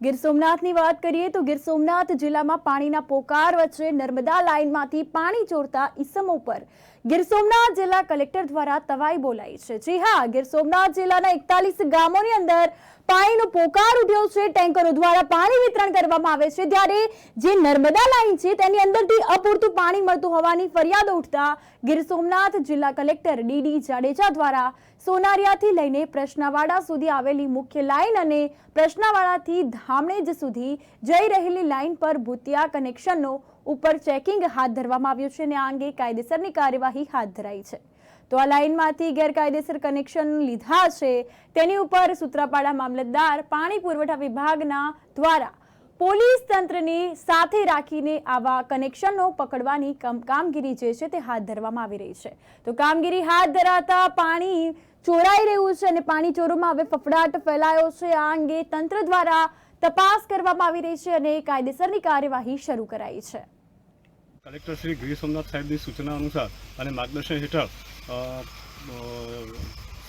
ગીર સોમનાથની વાત કરીએ તો ગીર સોમનાથ જિલ્લામાં પાણીના પોકાર વચ્ચે નર્મદા લાઇનમાંથી પાણી ચોરતા ઈસમો પર ગીર સોમનાથ જિલ્લા કલેક્ટર દ્વારા તવાઈ બોલાઈ છે। જી હા, ગીર સોમનાથ જિલ્લાના 41 ગામોની અંદર પાણીનો પોકાર ઉઠ્યો છે। ટેન્કરો દ્વારા પાણી વિતરણ કરવામાં આવે છે, ત્યારે જે નર્મદા લાઇન છે તેની અંદરથી અપૂરતું પાણી મળતું હોવાની ફરિયાદ ઉઠતા ગીર સોમનાથ જિલ્લા કલેક્ટર ડીડી જાડેજા દ્વારા સોનારિયાથી લઈને પ્રશ્નાવાડા સુધી આવેલી મુખ્ય લાઇન અને પ્રશ્નાવાડાથી ધામણેજ સુધી જઈ રહેલી લાઇન પર ભૂતિયા કનેક્શનનો ઉપર ચેકિંગ હાથ ધરવામાં આવ્યું છે અને આ અંગે કાયદેસરની કાર્યવાહી હાથ ધરાઈ છે। તો આ લાઇનમાંથી ગેરકાયદેસર કનેક્શન લીધા છે તેની ઉપર સૂત્રાપાડા મામલતદાર પાણી પુરવઠા વિભાગના દ્વારા પોલીસ તંત્રની સાથે રાખીને આવા કનેક્શનો પકડવાની કામગીરી જે છે તે હાથ ધરવામાં આવી રહી છે। તો કામગીરી હાથ ધરાતા પાણી ચોરાઈ રહ્યું છે અને પાણી ચોરોમાં હવે ફફડાટ ફેલાયો છે। આ અંગે તંત્ર દ્વારા તપાસ કરવામાં આવી રહી છે અને કાયદેસરની કાર્યવાહી શરૂ કરાઈ છે। કલેક્ટર શ્રી ગીર સોમનાથ સાહેબની સૂચના અનુસાર અને માર્ગદર્શન હેઠળ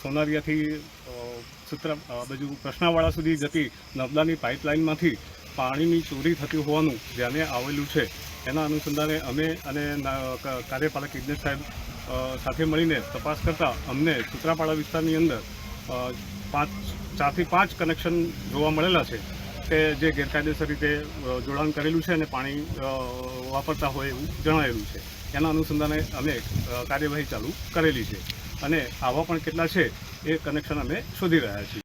સોનારિયાથી બાજુ પ્રશ્નાવાડા સુધી જતી નર્મદાની પાઇપલાઇનમાંથી પાણીની ચોરી થતી હોવાનું ધ્યાને આવેલું છે। એના અનુસંધાને અમે અને કાર્યપાલક ઇજનેર સાહેબ સાથે મળીને તપાસ કરતાં અમને સૂત્રાપાડા વિસ્તારની અંદર 4 થી 5 કનેક્શન જોવા મળેલા છે કે જે ગેરકાયદેસર રીતે જોડાણ કરેલું છે અને પાણી વાપરતા હોય એવું જણાયેલું છે। એના અનુસંધાને અમે કાર્યવાહી ચાલુ કરેલી છે અને આવા પણ કેટલા છે એ કનેક્શન અમે શોધી રહ્યા છીએ।